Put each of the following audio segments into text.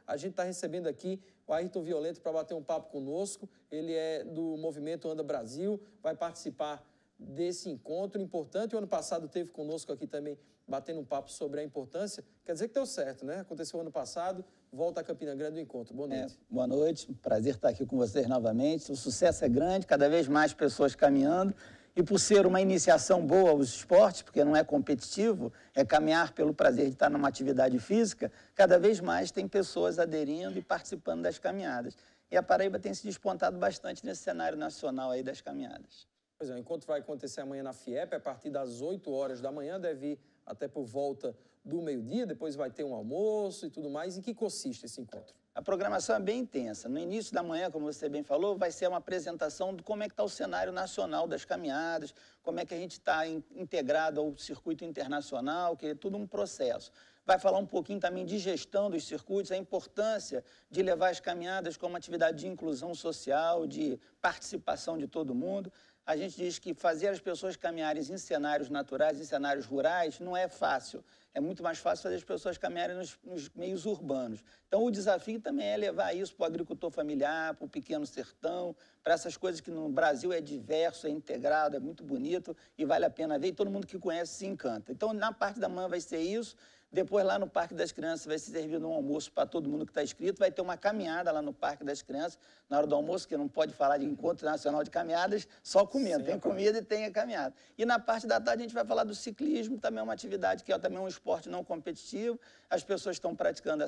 a gente está recebendo aqui o Ayrton Violento para bater um papo conosco. Ele é do movimento Anda Brasil, vai participar desse encontro importante. O ano passado teve conosco aqui também, batendo um papo sobre a importância. Quer dizer que deu certo, né? Aconteceu ano passado, volta a Campina Grande do encontro. Boa noite. Boa noite, prazer estar aqui com vocês novamente. O sucesso é grande, cada vez mais pessoas caminhando. E por ser uma iniciação boa aos esportes, porque não é competitivo, é caminhar pelo prazer de estar numa atividade física, cada vez mais tem pessoas aderindo e participando das caminhadas. E a Paraíba tem se despontado bastante nesse cenário nacional aí das caminhadas. Pois é, o encontro vai acontecer amanhã na FIEP, a partir das 8 horas da manhã, deve ir até por volta do meio-dia, depois vai ter um almoço e tudo mais. Em que consiste esse encontro? A programação é bem intensa. No início da manhã, como você bem falou, vai ser uma apresentação de como é que está o cenário nacional das caminhadas, como é que a gente está integrado ao circuito internacional, que é tudo um processo. Vai falar um pouquinho também de gestão dos circuitos, a importância de levar as caminhadas como atividade de inclusão social, de participação de todo mundo. A gente diz que fazer as pessoas caminharem em cenários naturais, em cenários rurais, não é fácil. É muito mais fácil fazer as pessoas caminharem nos meios urbanos. Então, o desafio também é levar isso para o agricultor familiar, para o pequeno sertão, para essas coisas que no Brasil é diverso, é integrado, é muito bonito e vale a pena ver. E todo mundo que conhece se encanta. Então, na parte da manhã vai ser isso. Depois, lá no Parque das Crianças, vai ser servido um almoço para todo mundo que está inscrito. Vai ter uma caminhada lá no Parque das Crianças, na hora do almoço, que não pode falar de Encontro Nacional de Caminhadas, só comendo. Sim, tem comida e tem a caminhada. E na parte da tarde, a gente vai falar do ciclismo, também é uma atividade que é também um esporte não competitivo. As pessoas estão praticando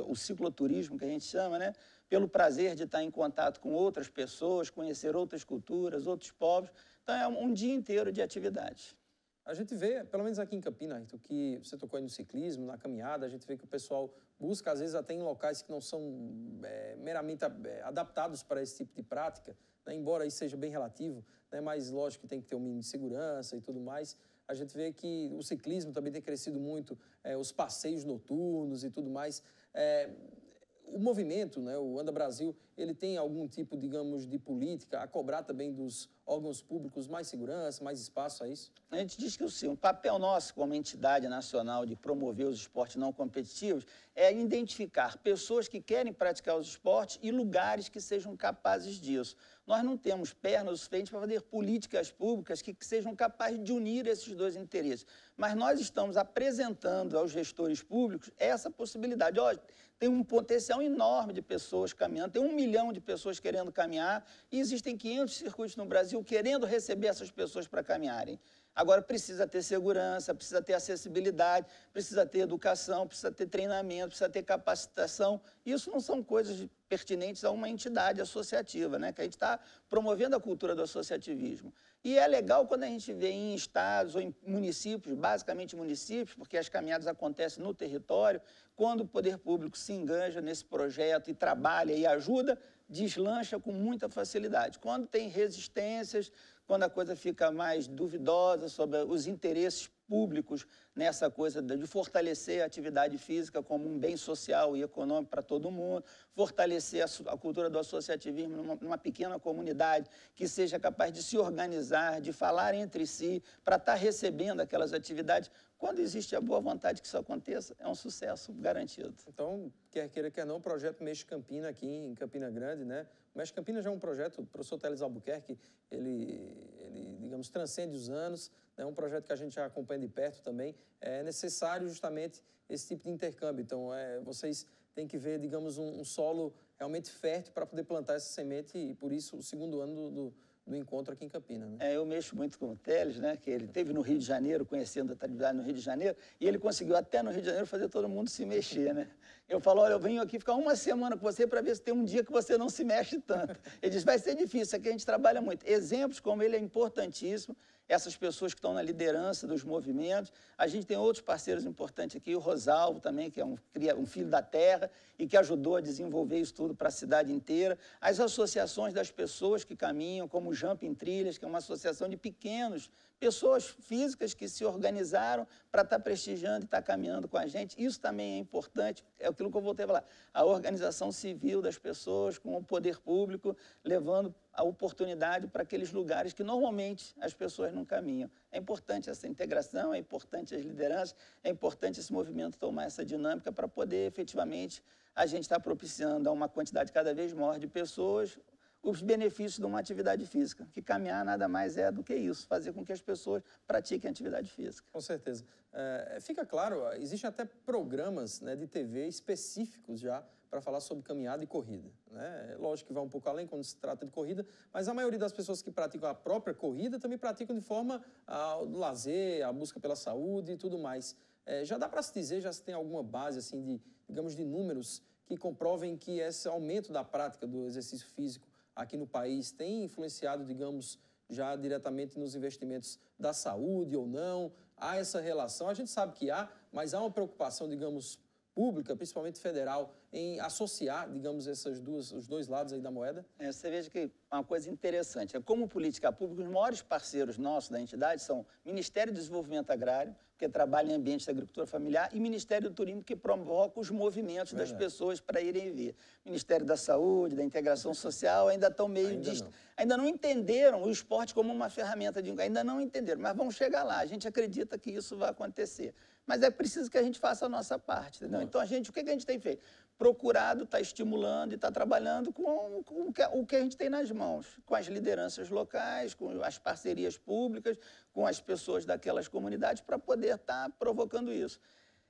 o cicloturismo, que a gente chama, né? Pelo prazer de estar em contato com outras pessoas, conhecer outras culturas, outros povos. Então, é um dia inteiro de atividades. A gente vê, pelo menos aqui em Campina, Ayrton, que você tocou aí no ciclismo, na caminhada, a gente vê que o pessoal busca, às vezes, até em locais que não são meramente adaptados para esse tipo de prática, né? Embora isso seja bem relativo, né? Mas lógico que tem que ter um mínimo de segurança e tudo mais. A gente vê que o ciclismo também tem crescido muito, os passeios noturnos e tudo mais. O movimento, né, o Anda Brasil, ele tem algum tipo, digamos, de política a cobrar também dos órgãos públicos mais segurança, mais espaço a isso? A gente diz que sim, o papel nosso como entidade nacional de promover os esportes não competitivos é identificar pessoas que querem praticar os esportes e lugares que sejam capazes disso. Nós não temos pernas o suficiente para fazer políticas públicas que sejam capazes de unir esses dois interesses. Mas nós estamos apresentando aos gestores públicos essa possibilidade. Olha, tem um potencial enorme de pessoas caminhando, tem 1 milhão de pessoas querendo caminhar e existem 500 circuitos no Brasil querendo receber essas pessoas para caminharem. Agora, precisa ter segurança, precisa ter acessibilidade, precisa ter educação, precisa ter treinamento, precisa ter capacitação. Isso não são coisas pertinentes a uma entidade associativa, né? Que a gente está promovendo a cultura do associativismo. E é legal quando a gente vê em estados ou em municípios, basicamente municípios, porque as caminhadas acontecem no território, quando o poder público se enganja nesse projeto e trabalha e ajuda, deslancha com muita facilidade. Quando tem resistências, quando a coisa fica mais duvidosa sobre os interesses públicos nessa coisa de fortalecer a atividade física como um bem social e econômico para todo mundo, fortalecer a cultura do associativismo numa pequena comunidade que seja capaz de se organizar, de falar entre si, para estar recebendo aquelas atividades. Quando existe a boa vontade que isso aconteça, é um sucesso garantido. Então, quer queira, quer não, o projeto Mexe Campina aqui em Campina Grande, né? O Mexe Campina já é um projeto, o professor Teles Albuquerque, ele, digamos, transcende os anos, é um projeto que a gente já acompanha de perto também. É necessário justamente esse tipo de intercâmbio. Então, vocês têm que ver, digamos, um solo realmente fértil para poder plantar essa semente e, por isso, o segundo ano do encontro aqui em Campina, né? Eu mexo muito com o Teles, né? Que ele esteve no Rio de Janeiro, conhecendo a atividade no Rio de Janeiro, e ele conseguiu até no Rio de Janeiro fazer todo mundo se mexer, né? Eu falo, olha, eu venho aqui ficar uma semana com você para ver se tem um dia que você não se mexe tanto. Ele diz, vai ser difícil, aqui a gente trabalha muito. Exemplos como ele é importantíssimo, essas pessoas que estão na liderança dos movimentos. A gente tem outros parceiros importantes aqui, o Rosalvo também, que é um filho da terra e que ajudou a desenvolver isso tudo para a cidade inteira. As associações das pessoas que caminham, como o Jump em Trilhas, que é uma associação de pequenos pessoas físicas que se organizaram para estar prestigiando e estar caminhando com a gente. Isso também é importante, é aquilo que eu voltei a falar, a organização civil das pessoas com o poder público, levando a oportunidade para aqueles lugares que normalmente as pessoas não caminham. É importante essa integração, é importante as lideranças, é importante esse movimento tomar essa dinâmica para poder efetivamente a gente estar propiciando a uma quantidade cada vez maior de pessoas os benefícios de uma atividade física, que caminhar nada mais é do que isso, fazer com que as pessoas pratiquem atividade física. Com certeza. Fica claro, existem até programas, né, de TV específicos já para falar sobre caminhada e corrida, né? Lógico que vai um pouco além quando se trata de corrida, mas a maioria das pessoas que praticam a própria corrida também praticam de forma do lazer, a busca pela saúde e tudo mais. Já dá para se dizer, já se tem alguma base assim de, digamos, de números que comprovem que esse aumento da prática do exercício físico aqui no país tem influenciado, digamos, já diretamente nos investimentos da saúde ou não? Há essa relação? A gente sabe que há, mas há uma preocupação, digamos, pública, principalmente federal, em associar, digamos, os dois lados aí da moeda? Você veja que uma coisa interessante, como política pública, os maiores parceiros nossos da entidade são Ministério do Desenvolvimento Agrário, que trabalha em ambiente da agricultura familiar, e Ministério do Turismo, que provoca os movimentos das pessoas para irem ver. Ministério da Saúde, da Integração Social, ainda estão meio... Ainda não entenderam o esporte como uma ferramenta de... Ainda não entenderam, mas vão chegar lá. A gente acredita que isso vai acontecer. Mas é preciso que a gente faça a nossa parte, entendeu? Então, o que a gente tem feito? Procurado, está estimulando e está trabalhando com o que a gente tem nas mãos, com as lideranças locais, com as parcerias públicas, com as pessoas daquelas comunidades, para poder estar provocando isso.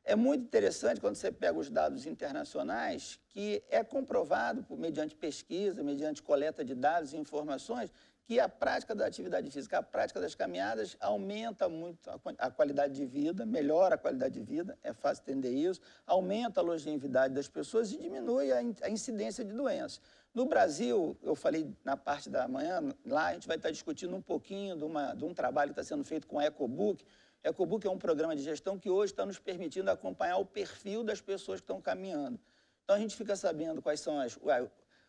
É muito interessante quando você pega os dados internacionais, que é comprovado, mediante pesquisa, mediante coleta de dados e informações, que a prática da atividade física, a prática das caminhadas aumenta muito a qualidade de vida, melhora a qualidade de vida, é fácil entender isso, aumenta a longevidade das pessoas e diminui a incidência de doenças. No Brasil, eu falei na parte da manhã, lá a gente vai estar discutindo um pouquinho de um trabalho que está sendo feito com a EcoBook. EcoBook é um programa de gestão que hoje está nos permitindo acompanhar o perfil das pessoas que estão caminhando. Então, a gente fica sabendo quais são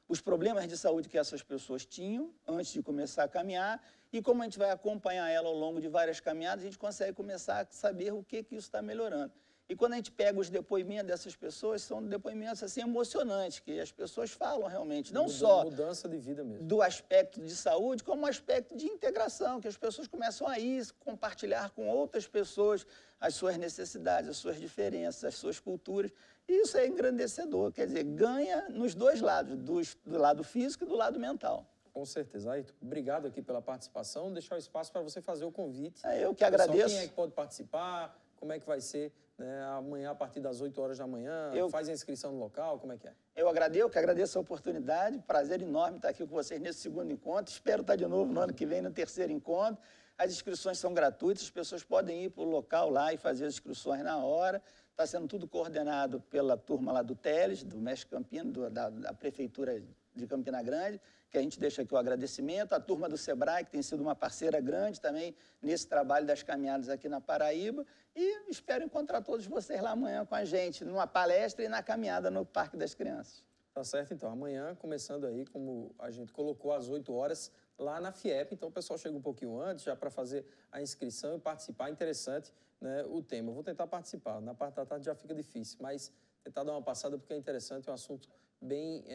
os problemas de saúde que essas pessoas tinham antes de começar a caminhar e como a gente vai acompanhar ela ao longo de várias caminhadas, a gente consegue começar a saber o que isso está melhorando. E quando a gente pega os depoimentos dessas pessoas, são depoimentos assim emocionantes, que as pessoas falam realmente, não só mudança de vida mesmo, do aspecto de saúde, como o aspecto de integração, que as pessoas começam a ir compartilhar com outras pessoas as suas necessidades, as suas diferenças, as suas culturas. E isso é engrandecedor, quer dizer, ganha nos dois lados, do lado físico e do lado mental. Com certeza. Ayrton, obrigado aqui pela participação. Deixar o espaço para você fazer o convite. Eu que agradeço. Pessoal, quem é que pode participar? Como é que vai ser, né, amanhã, a partir das 8 horas da manhã? Faz a inscrição no local? Como é que é? Eu que agradeço a oportunidade. Prazer enorme estar aqui com vocês nesse segundo encontro. Espero estar de novo no ano que vem, no terceiro encontro. As inscrições são gratuitas, as pessoas podem ir para o local lá e fazer as inscrições na hora. Está sendo tudo coordenado pela turma lá do Teles, do Mestre Campino, da Prefeitura de Campina Grande, que a gente deixa aqui o agradecimento. A turma do Sebrae, que tem sido uma parceira grande também nesse trabalho das caminhadas aqui na Paraíba. E espero encontrar todos vocês lá amanhã com a gente, numa palestra e na caminhada no Parque das Crianças. Tá certo, então. Amanhã, começando aí, como a gente colocou, às 8 horas, lá na FIEP. Então, o pessoal chega um pouquinho antes, já para fazer a inscrição e participar. Interessante, né, o tema. Eu vou tentar participar. Na parte da tarde já fica difícil, mas tentar dar uma passada porque é interessante, é um assunto bem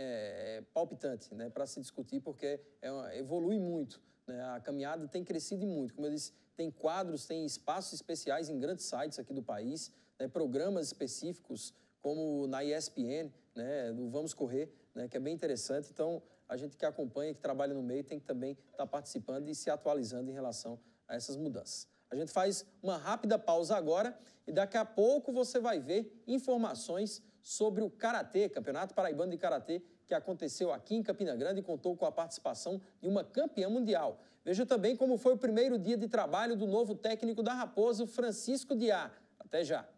palpitante, né, para se discutir, porque evolui muito, né? A caminhada tem crescido muito. Como eu disse, tem quadros, tem espaços especiais em grandes sites aqui do país, né, programas específicos, como na ESPN, né, do Vamos Correr, né, que é bem interessante. Então, a gente que acompanha, que trabalha no meio, tem que também estar participando e se atualizando em relação a essas mudanças. A gente faz uma rápida pausa agora e daqui a pouco você vai ver informações sobre o Karatê, Campeonato Paraibano de Karatê, que aconteceu aqui em Campina Grande e contou com a participação de uma campeã mundial. Veja também como foi o primeiro dia de trabalho do novo técnico da Raposo, Francisco Diá. Até já!